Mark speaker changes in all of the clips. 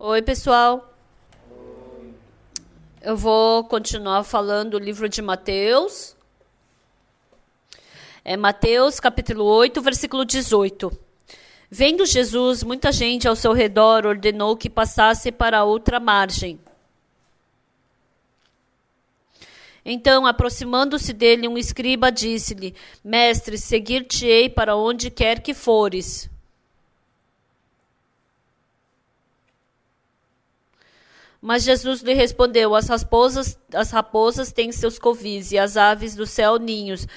Speaker 1: Oi, pessoal. Eu vou continuar falando do livro de Mateus. É Mateus, capítulo 8, versículo 18. Vendo Jesus, muita gente ao seu redor ordenou que passasse para a outra margem. Então, aproximando-se dele, um escriba disse-lhe: Mestre, seguir-te-ei para onde quer que fores. Mas Jesus lhe respondeu: as raposas têm seus covis e as aves do céu ninhos,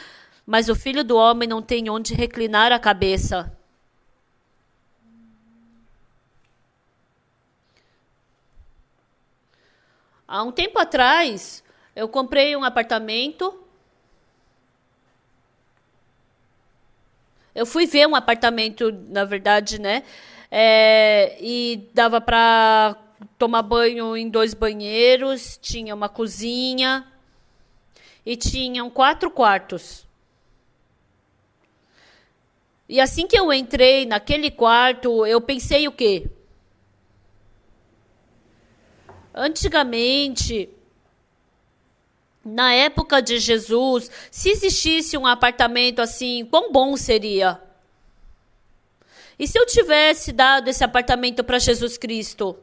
Speaker 1: mas o Filho do Homem não tem onde reclinar a cabeça. Há um tempo atrás, eu comprei um apartamento. Eu fui ver um apartamento, na verdade, né? E dava para tomar banho em 2 banheiros, tinha uma cozinha e tinham 4 quartos. E assim que eu entrei naquele quarto, eu pensei o quê? Antigamente, na época de Jesus, se existisse um apartamento assim, quão bom seria? E se eu tivesse dado esse apartamento para Jesus Cristo?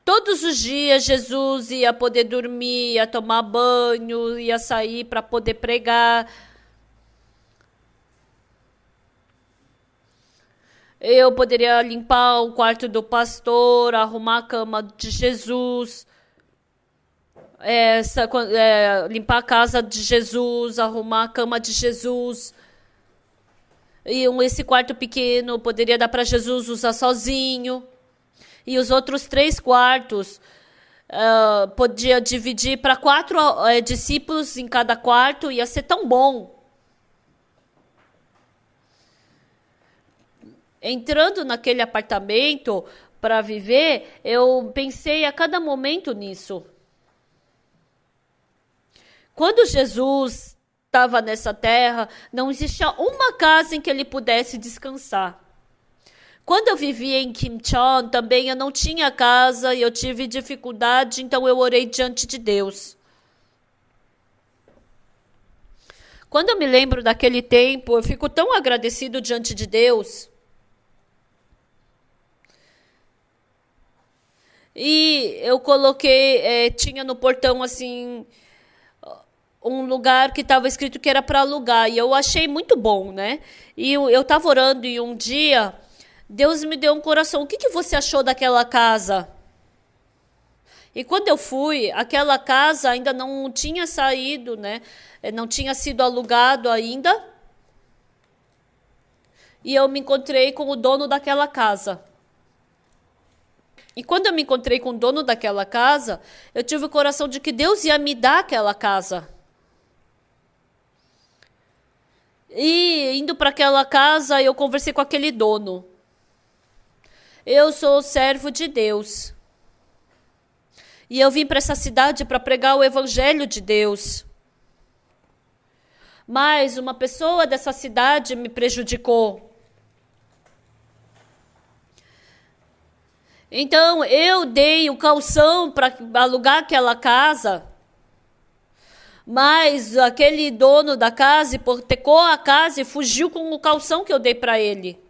Speaker 1: Todos os dias Jesus ia poder dormir, ia tomar banho, ia sair para poder pregar. Eu poderia limpar o quarto do pastor, arrumar a cama de Jesus, limpar a casa de Jesus, arrumar a cama de Jesus. E esse quarto pequeno poderia dar para Jesus usar sozinho. E os outros 3 quartos podia dividir para 4 discípulos em cada quarto. Ia ser tão bom. Entrando naquele apartamento para viver, eu pensei a cada momento nisso. Quando Jesus estava nessa terra, não existia uma casa em que ele pudesse descansar. Quando eu vivia em Kimcheon, também eu não tinha casa e eu tive dificuldade, então eu orei diante de Deus. Quando eu me lembro daquele tempo, eu fico tão agradecido diante de Deus. E eu coloquei, tinha no portão assim, um lugar que estava escrito que era para alugar. E eu achei muito bom, né? E eu estava orando e um dia, Deus me deu um coração. O que você achou daquela casa? E quando eu fui, aquela casa ainda não tinha saído, né? Não tinha sido alugado ainda. E eu me encontrei com o dono daquela casa. E quando eu me encontrei com o dono daquela casa, eu tive o coração de que Deus ia me dar aquela casa. E indo para aquela casa, eu conversei com aquele dono. Eu sou servo de Deus. E eu vim para essa cidade para pregar o evangelho de Deus. Mas uma pessoa dessa cidade me prejudicou. Então, eu dei o calção para alugar aquela casa, mas aquele dono da casa hipotecou a casa e fugiu com o calção que eu dei para ele.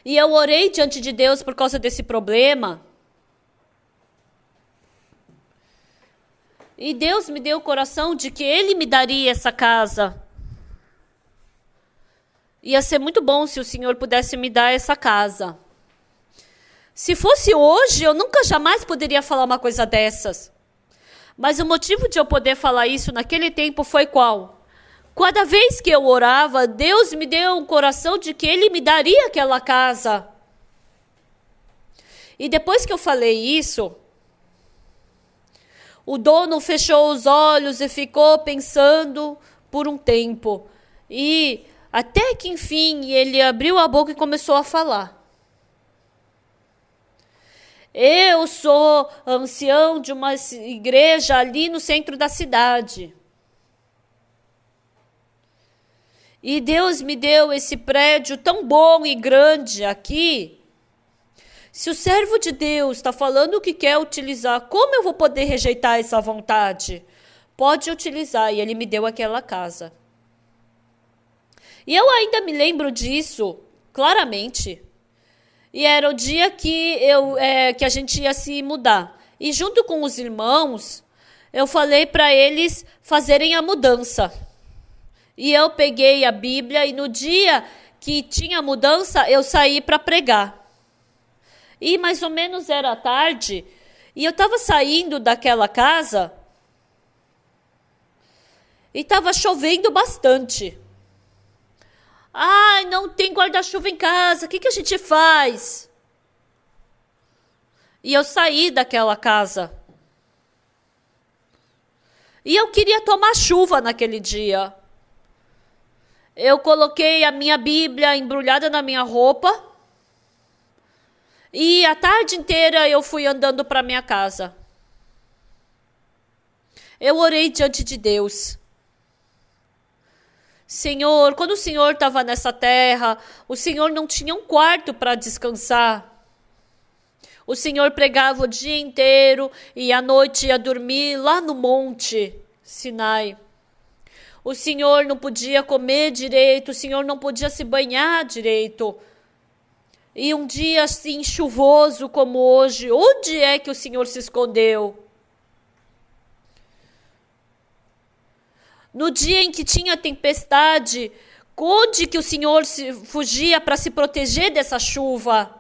Speaker 1: E eu orei diante de Deus por causa desse problema. E Deus me deu o coração de que Ele me daria essa casa. Ia ser muito bom se o Senhor pudesse me dar essa casa. Se fosse hoje, eu nunca jamais poderia falar uma coisa dessas. Mas o motivo de eu poder falar isso naquele tempo foi qual? Cada vez que eu orava, Deus me deu um coração de que Ele me daria aquela casa. E depois que eu falei isso, o dono fechou os olhos e ficou pensando por um tempo. E até que, enfim, ele abriu a boca e começou a falar. Eu sou ancião de uma igreja ali no centro da cidade. E Deus me deu esse prédio tão bom e grande aqui. Se o servo de Deus está falando que quer utilizar, como eu vou poder rejeitar essa vontade? Pode utilizar. E ele me deu aquela casa. E eu ainda me lembro disso claramente. E era o dia que a gente ia se mudar. E junto com os irmãos, eu falei para eles fazerem a mudança. E eu peguei a Bíblia e no dia que tinha mudança, eu saí para pregar. E mais ou menos era tarde, e eu estava saindo daquela casa e estava chovendo bastante. Ai, não tem guarda-chuva em casa, o que a gente faz? E eu saí daquela casa. E eu queria tomar chuva naquele dia. Eu coloquei a minha Bíblia embrulhada na minha roupa. E a tarde inteira eu fui andando para minha casa. Eu orei diante de Deus. Senhor, quando o Senhor estava nessa terra, o Senhor não tinha um quarto para descansar. O Senhor pregava o dia inteiro e à noite ia dormir lá no monte Sinai. O Senhor não podia comer direito, o Senhor não podia se banhar direito. E um dia assim chuvoso como hoje, onde é que o Senhor se escondeu? No dia em que tinha tempestade, onde que o Senhor fugia para se proteger dessa chuva?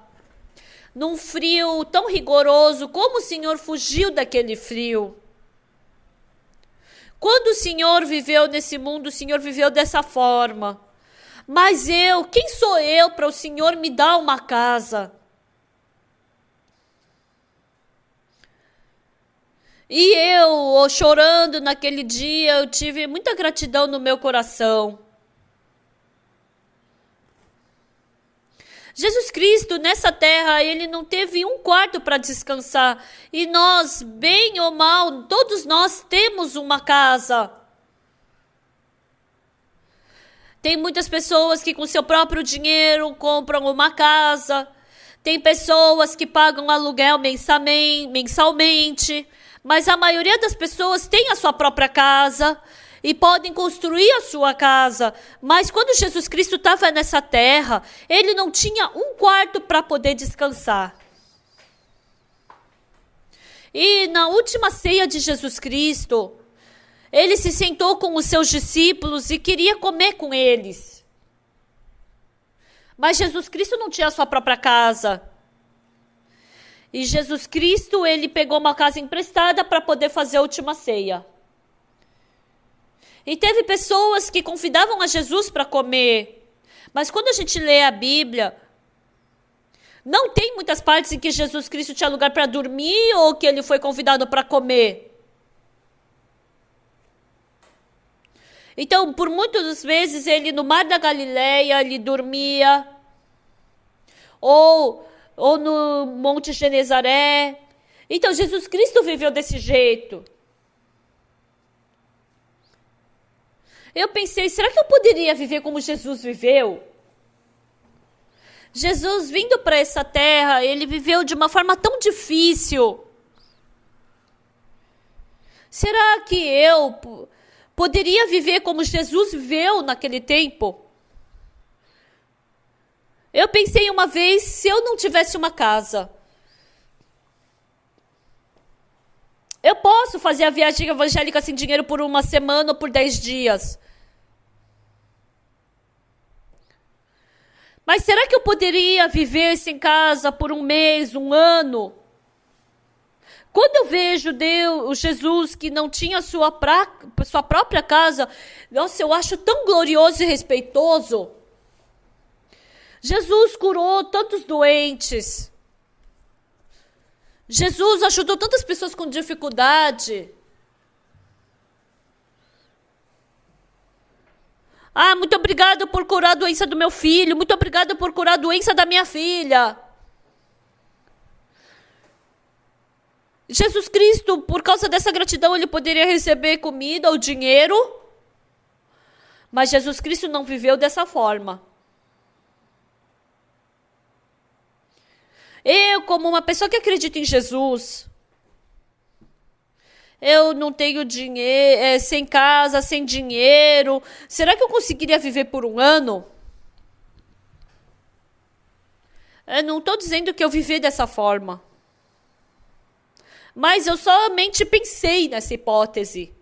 Speaker 1: Num frio tão rigoroso, como o Senhor fugiu daquele frio? Quando o Senhor viveu nesse mundo, o Senhor viveu dessa forma. Mas quem sou eu para o Senhor me dar uma casa? E eu, chorando naquele dia, eu tive muita gratidão no meu coração. Jesus Cristo, nessa terra, ele não teve um quarto para descansar. E nós, bem ou mal, todos nós temos uma casa. Tem muitas pessoas que com seu próprio dinheiro compram uma casa. Tem pessoas que pagam aluguel mensalmente. Mas a maioria das pessoas tem a sua própria casa e podem construir a sua casa. Mas quando Jesus Cristo estava nessa terra, ele não tinha um quarto para poder descansar. E na última ceia de Jesus Cristo, ele se sentou com os seus discípulos e queria comer com eles. Mas Jesus Cristo não tinha a sua própria casa. E Jesus Cristo, ele pegou uma casa emprestada para poder fazer a última ceia. E teve pessoas que convidavam a Jesus para comer. Mas quando a gente lê a Bíblia, não tem muitas partes em que Jesus Cristo tinha lugar para dormir ou que ele foi convidado para comer. Então, por muitas vezes, ele no Mar da Galileia, ele dormia. Ou no Monte Genezaré. Então, Jesus Cristo viveu desse jeito. Eu pensei, será que eu poderia viver como Jesus viveu? Jesus, vindo para essa terra, ele viveu de uma forma tão difícil. Será que eu poderia viver como Jesus viveu naquele tempo? Eu pensei uma vez, se eu não tivesse uma casa, eu posso fazer a viagem evangélica sem dinheiro por uma semana ou por 10 dias. Mas será que eu poderia viver sem casa por um mês, um ano? Quando eu vejo Deus, Jesus que não tinha sua própria casa, nossa, eu acho tão glorioso e respeitoso. Jesus curou tantos doentes. Jesus ajudou tantas pessoas com dificuldade. Ah, muito obrigado por curar a doença do meu filho. Muito obrigado por curar a doença da minha filha. Jesus Cristo, por causa dessa gratidão, ele poderia receber comida ou dinheiro. Mas Jesus Cristo não viveu dessa forma. Eu, como uma pessoa que acredita em Jesus, eu não tenho dinheiro, sem casa, sem dinheiro. Será que eu conseguiria viver por um ano? Eu não estou dizendo que eu vivi dessa forma. Mas eu somente pensei nessa hipótese.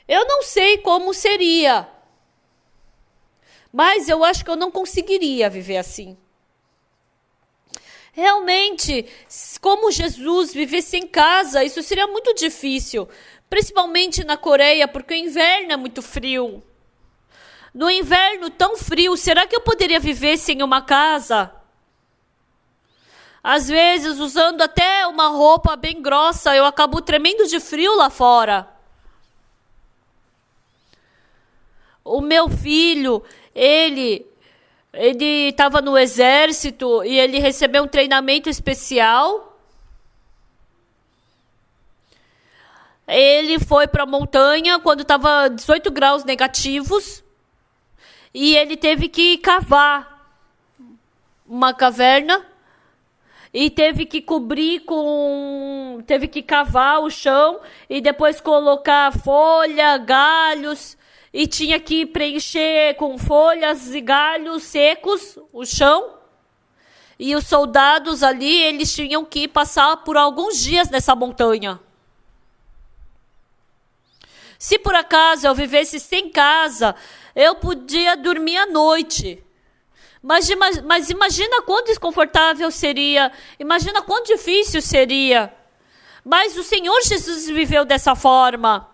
Speaker 1: Eu não sei como seria. Mas eu acho que eu não conseguiria viver assim. Realmente, como Jesus vivesse em casa, isso seria muito difícil. Principalmente na Coreia, porque o inverno é muito frio. No inverno tão frio, será que eu poderia viver sem uma casa? Às vezes, usando até uma roupa bem grossa, eu acabo tremendo de frio lá fora. O meu filho, ele estava no exército e ele recebeu um treinamento especial. Ele foi para a montanha quando estava 18 graus negativos e ele teve que cavar uma caverna e teve que teve que cavar o chão e depois colocar folha, galhos. E tinha que preencher com folhas e galhos secos o chão. E os soldados ali, eles tinham que passar por alguns dias nessa montanha. Se por acaso eu vivesse sem casa, eu podia dormir à noite. Mas imagina quão desconfortável seria. Imagina quão difícil seria. Mas o Senhor Jesus viveu dessa forma.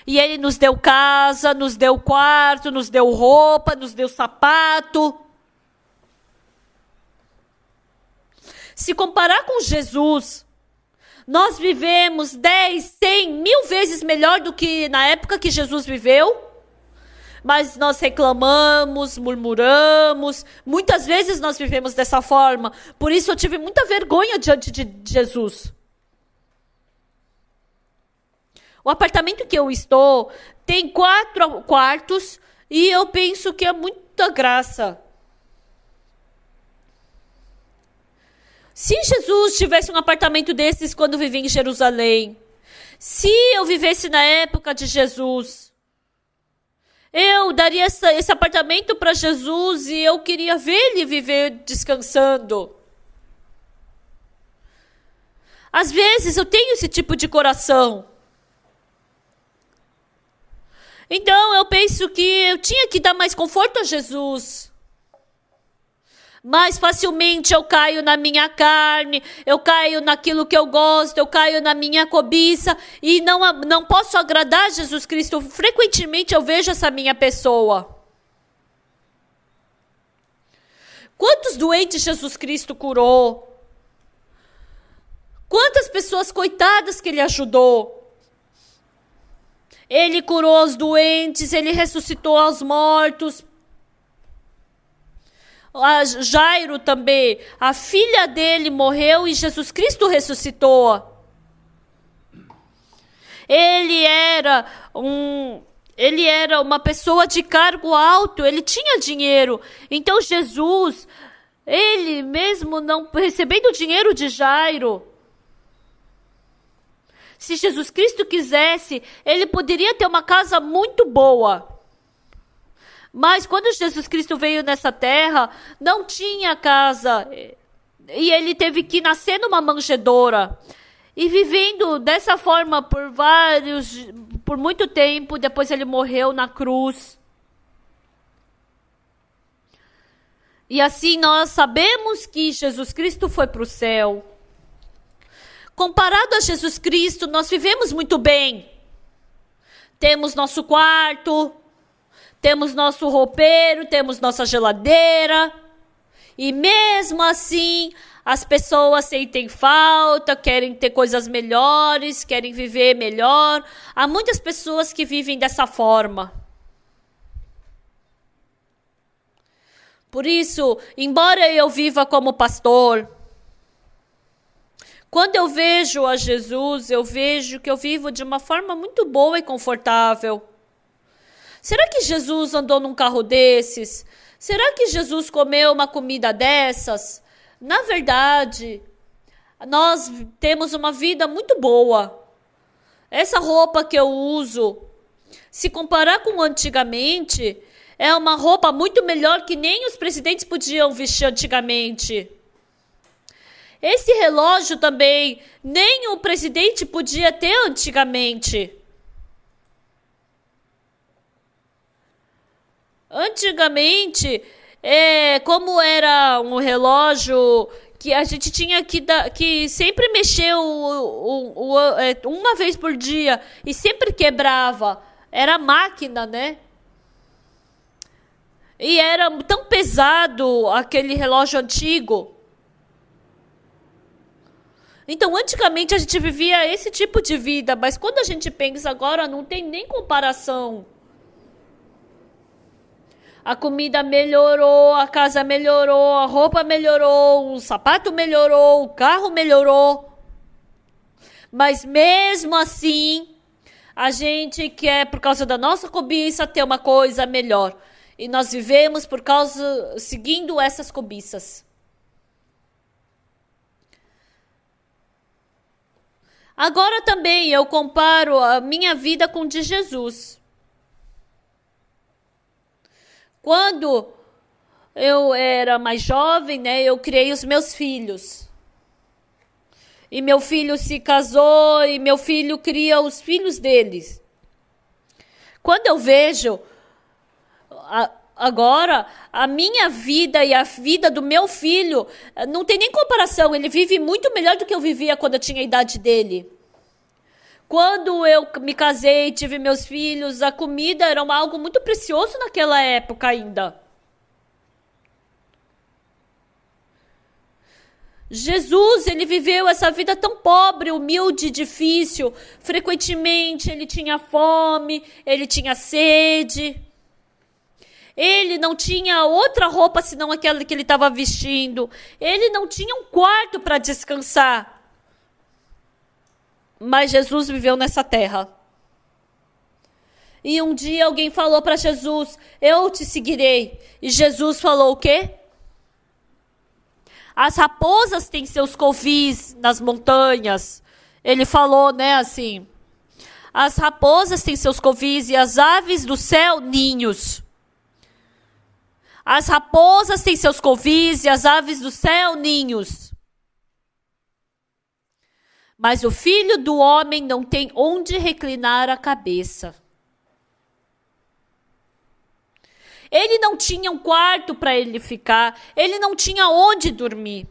Speaker 1: E Ele nos deu casa, nos deu quarto, nos deu roupa, nos deu sapato. Se comparar com Jesus, nós vivemos 10, 100, 1000 vezes melhor do que na época que Jesus viveu. Mas nós reclamamos, murmuramos. Muitas vezes nós vivemos dessa forma. Por isso eu tive muita vergonha diante de Jesus. O apartamento que eu estou tem 4 quartos e eu penso que é muita graça. Se Jesus tivesse um apartamento desses quando vivia em Jerusalém, se eu vivesse na época de Jesus, eu daria esse apartamento para Jesus e eu queria ver ele viver descansando. Às vezes eu tenho esse tipo de coração. Então, eu penso que eu tinha que dar mais conforto a Jesus. Mais facilmente eu caio na minha carne, eu caio naquilo que eu gosto, eu caio na minha cobiça e não posso agradar a Jesus Cristo. Frequentemente eu vejo essa minha pessoa. Quantos doentes Jesus Cristo curou? Quantas pessoas coitadas que Ele ajudou? Ele curou os doentes, Ele ressuscitou os mortos. A Jairo também, a filha dele morreu e Jesus Cristo ressuscitou. Ele era uma pessoa de cargo alto, ele tinha dinheiro. Então Jesus, ele mesmo não recebendo o dinheiro de Jairo, se Jesus Cristo quisesse, ele poderia ter uma casa muito boa. Mas quando Jesus Cristo veio nessa terra, não tinha casa. E ele teve que nascer numa manjedoura. E vivendo dessa forma por muito tempo, depois ele morreu na cruz. E assim nós sabemos que Jesus Cristo foi para o céu. Comparado a Jesus Cristo, nós vivemos muito bem. Temos nosso quarto, temos nosso roupeiro, temos nossa geladeira. E mesmo assim, as pessoas sentem falta, querem ter coisas melhores, querem viver melhor. Há muitas pessoas que vivem dessa forma. Por isso, embora eu viva como pastor, Quando eu vejo a Jesus, eu vejo que eu vivo de uma forma muito boa e confortável. Será que Jesus andou num carro desses? Será que Jesus comeu uma comida dessas? Na verdade, nós temos uma vida muito boa. Essa roupa que eu uso, se comparar com antigamente, é uma roupa muito melhor que nem os presidentes podiam vestir antigamente. Esse relógio também, nem o presidente podia ter antigamente. Antigamente, como era um relógio que a gente tinha que sempre mexer uma vez por dia e sempre quebrava. Era máquina, né? E era tão pesado aquele relógio antigo. Então, antigamente a gente vivia esse tipo de vida, mas quando a gente pensa agora, não tem nem comparação. A comida melhorou, a casa melhorou, a roupa melhorou, o sapato melhorou, o carro melhorou. Mas mesmo assim, a gente quer, por causa da nossa cobiça, ter uma coisa melhor. E nós vivemos seguindo essas cobiças. Agora também eu comparo a minha vida com a de Jesus. Quando eu era mais jovem, né, eu criei os meus filhos. E meu filho se casou e meu filho cria os filhos deles. Quando eu vejo agora a minha vida e a vida do meu filho, não tem nem comparação. Ele vive muito melhor do que eu vivia quando eu tinha a idade dele. Quando eu me casei e tive meus filhos, a comida era algo muito precioso naquela época ainda. Jesus, ele viveu essa vida tão pobre, humilde, difícil. Frequentemente ele tinha fome, ele tinha sede. Ele não tinha outra roupa senão aquela que ele estava vestindo. Ele não tinha um quarto para descansar. Mas Jesus viveu nessa terra. E um dia alguém falou para Jesus: eu te seguirei. E Jesus falou o quê? As raposas têm seus covis nas montanhas. Ele falou, né, assim. As raposas têm seus covis e as aves do céu, ninhos. As raposas têm seus covis e as aves do céu, ninhos. Mas o filho do homem não tem onde reclinar a cabeça. Ele não tinha um quarto para ele ficar. Ele não tinha onde dormir.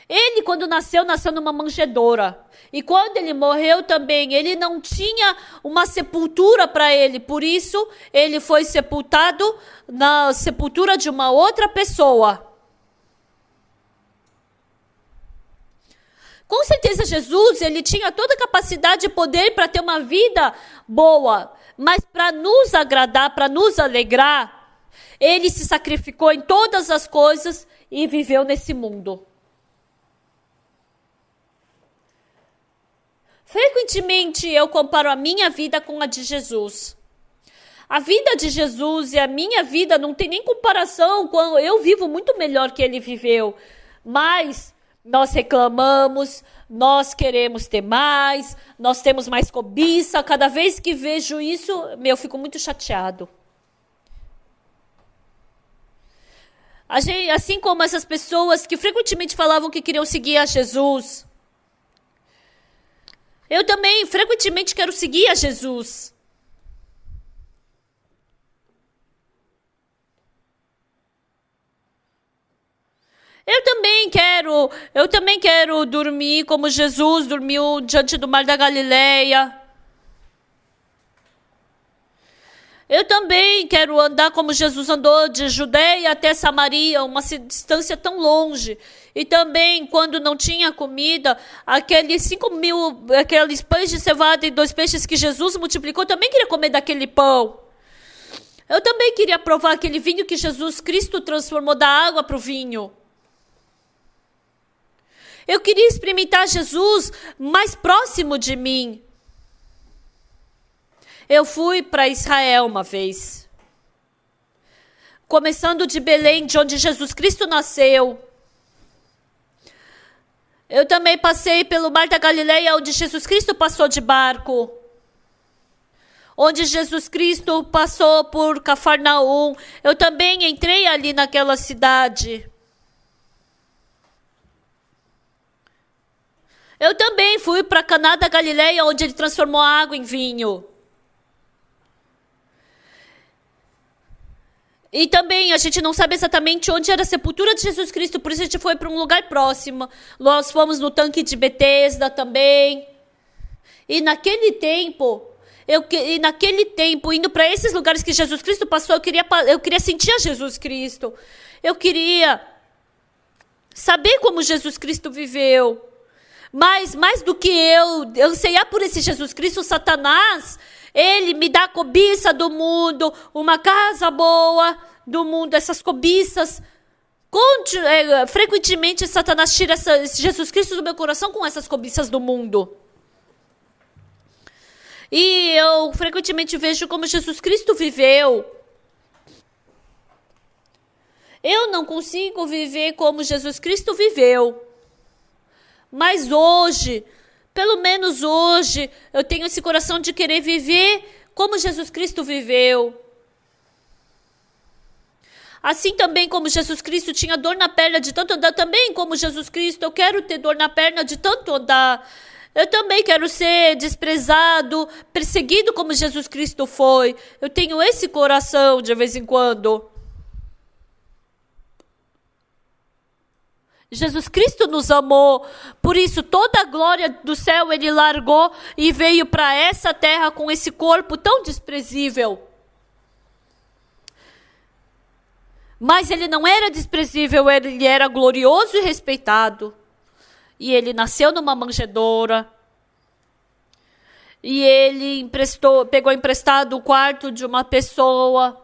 Speaker 1: Ele, quando nasceu numa manjedoura. E quando ele morreu também, ele não tinha uma sepultura para ele. Por isso, ele foi sepultado na sepultura de uma outra pessoa. Com certeza Jesus, ele tinha toda a capacidade e poder para ter uma vida boa, mas para nos agradar, para nos alegrar, ele se sacrificou em todas as coisas e viveu nesse mundo. Frequentemente eu comparo a minha vida com a de Jesus. A vida de Jesus e a minha vida não tem nem comparação, quando eu vivo muito melhor que ele viveu, mas nós reclamamos, nós queremos ter mais, nós temos mais cobiça. Cada vez que vejo isso, eu fico muito chateado. Assim como essas pessoas que frequentemente falavam que queriam seguir a Jesus. Eu também frequentemente quero seguir a Jesus. Eu também quero dormir como Jesus dormiu diante do mar da Galileia. Eu também quero andar como Jesus andou de Judeia até Samaria, uma distância tão longe. E também, quando não tinha comida, aqueles pães de cevada e 2 peixes que Jesus multiplicou, eu também queria comer daquele pão. Eu também queria provar aquele vinho que Jesus Cristo transformou da água para o vinho. Eu queria experimentar Jesus mais próximo de mim. Eu fui para Israel uma vez. Começando de Belém, de onde Jesus Cristo nasceu. Eu também passei pelo Mar da Galileia, onde Jesus Cristo passou de barco. Onde Jesus Cristo passou por Cafarnaum. Eu também entrei ali naquela cidade. Eu também fui para Caná da Galileia, onde ele transformou a água em vinho. E também a gente não sabe exatamente onde era a sepultura de Jesus Cristo, por isso a gente foi para um lugar próximo. Nós fomos no tanque de Betesda também. E naquele tempo, indo para esses lugares que Jesus Cristo passou, eu queria sentir a Jesus Cristo. Eu queria saber como Jesus Cristo viveu. Mas mais do que eu anseiar por esse Jesus Cristo, Satanás, ele me dá a cobiça do mundo, uma casa boa do mundo, essas cobiças. Frequentemente Satanás tira esse Jesus Cristo do meu coração com essas cobiças do mundo. E eu frequentemente vejo como Jesus Cristo viveu. Eu não consigo viver como Jesus Cristo viveu. Mas hoje, pelo menos hoje, eu tenho esse coração de querer viver como Jesus Cristo viveu. Assim também como Jesus Cristo tinha dor na perna de tanto andar, também como Jesus Cristo, eu quero ter dor na perna de tanto andar. Eu também quero ser desprezado, perseguido como Jesus Cristo foi. Eu tenho esse coração de vez em quando. Jesus Cristo nos amou, por isso toda a glória do céu ele largou e veio para essa terra com esse corpo tão desprezível. Mas ele não era desprezível, ele era glorioso e respeitado. E ele nasceu numa manjedoura. E ele pegou emprestado o quarto de uma pessoa.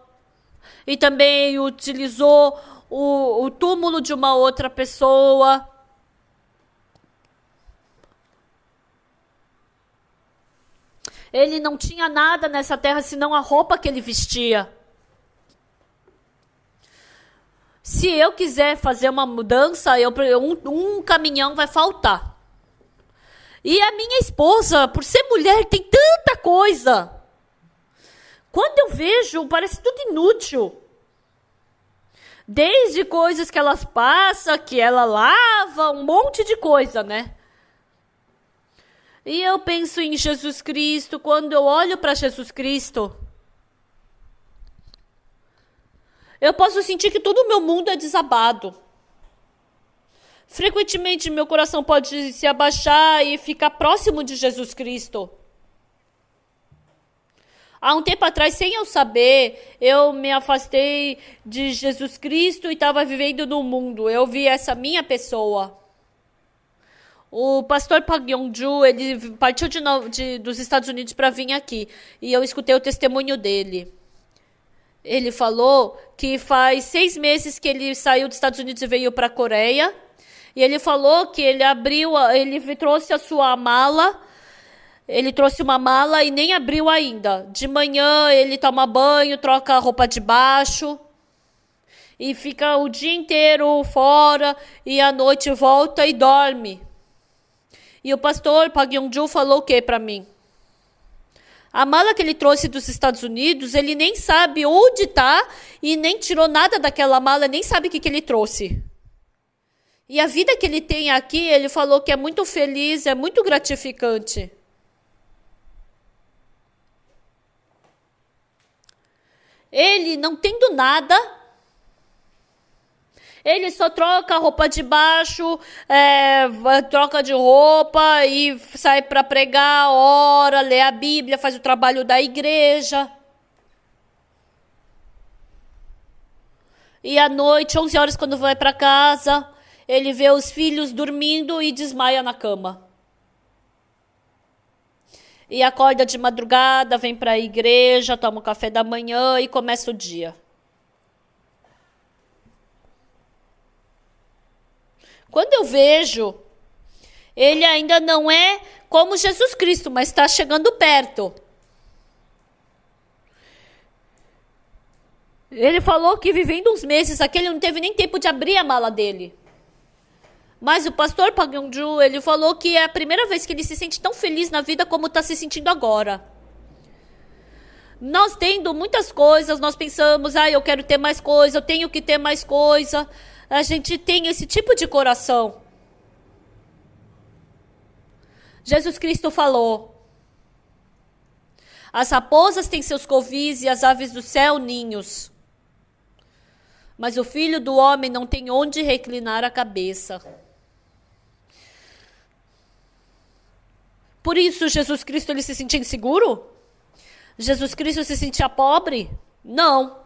Speaker 1: E também utilizou o túmulo de uma outra pessoa. Ele não tinha nada nessa terra senão a roupa que ele vestia. Se eu quiser fazer uma mudança, um caminhão vai faltar. E a minha esposa, por ser mulher, tem tanta coisa. Quando eu vejo, parece tudo inútil. Desde coisas que elas passam, que ela lava, um monte de coisa, né? E eu penso em Jesus Cristo, quando eu olho para Jesus Cristo, eu posso sentir que todo o meu mundo é desabado. Frequentemente, meu coração pode se abaixar e ficar próximo de Jesus Cristo. Há um tempo atrás, sem eu saber, eu me afastei de Jesus Cristo e estava vivendo no mundo. Eu vi essa minha pessoa. O pastor Park Yong-ju, ele partiu dos Estados Unidos para vir aqui. E eu escutei o testemunho dele. Ele falou que faz 6 meses que ele saiu dos Estados Unidos e veio para a Coreia. E ele falou que ele trouxe a sua mala. Ele trouxe uma mala e nem abriu ainda. De manhã ele toma banho, troca a roupa de baixo e fica o dia inteiro fora e à noite volta e dorme. E o pastor Park Yong-ju falou o que para mim? A mala que ele trouxe dos Estados Unidos, ele nem sabe onde está e nem tirou nada daquela mala, nem sabe o que ele trouxe. E a vida que ele tem aqui, ele falou que é muito feliz, é muito gratificante. Ele, não tendo nada, ele só troca a roupa de baixo, troca de roupa e sai para pregar, ora, lê a Bíblia, faz o trabalho da igreja. E à noite, 11 horas, quando vai para casa, ele vê os filhos dormindo e desmaia na cama. E acorda de madrugada, vem para a igreja, toma o café da manhã e começa o dia. Quando eu vejo Ele ainda não é como Jesus Cristo, mas está chegando perto. Ele falou que vivendo uns meses aqui, ele não teve nem tempo de abrir a mala dele. Mas o pastor Park Hyung-ju, ele falou que é a primeira vez que ele se sente tão feliz na vida como está se sentindo agora. Nós tendo muitas coisas, nós pensamos, eu quero ter mais coisa, eu tenho que ter mais coisa. A gente tem esse tipo de coração. Jesus Cristo falou: as raposas têm seus covis e as aves do céu ninhos. Mas o Filho do Homem não tem onde reclinar a cabeça. Por isso, Jesus Cristo ele se sentia inseguro? Jesus Cristo se sentia pobre? Não.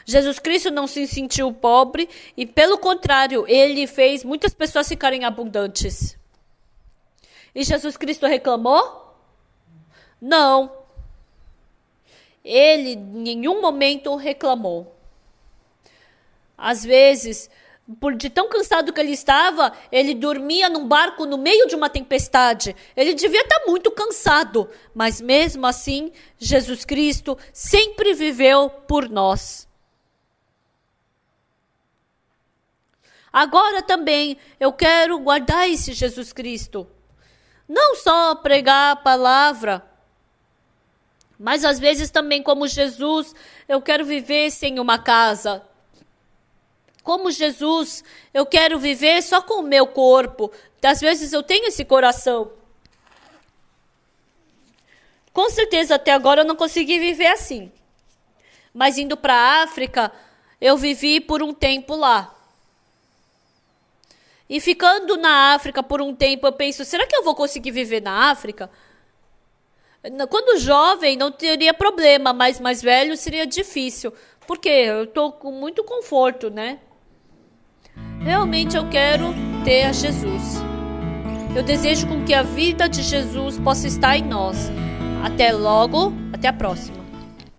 Speaker 1: Jesus Cristo não se sentiu pobre e, pelo contrário, ele fez muitas pessoas ficarem abundantes. E Jesus Cristo reclamou? Não. Ele, em nenhum momento, reclamou. Às vezes, de tão cansado que ele estava, ele dormia num barco no meio de uma tempestade. Ele devia estar muito cansado, mas mesmo assim, Jesus Cristo sempre viveu por nós. Agora também, eu quero guardar esse Jesus Cristo. Não só pregar a palavra, mas às vezes também como Jesus, eu quero viver sem uma casa. Como Jesus, eu quero viver só com o meu corpo. Às vezes eu tenho esse coração. Com certeza até agora eu não consegui viver assim. Mas indo para a África, eu vivi por um tempo lá. E ficando na África por um tempo, eu penso, será que eu vou conseguir viver na África? Quando jovem não teria problema, mas mais velho seria difícil. Porque eu estou com muito conforto, né? Realmente eu quero ter a Jesus. Eu desejo com que a vida de Jesus possa estar em nós. Até logo, até a próxima.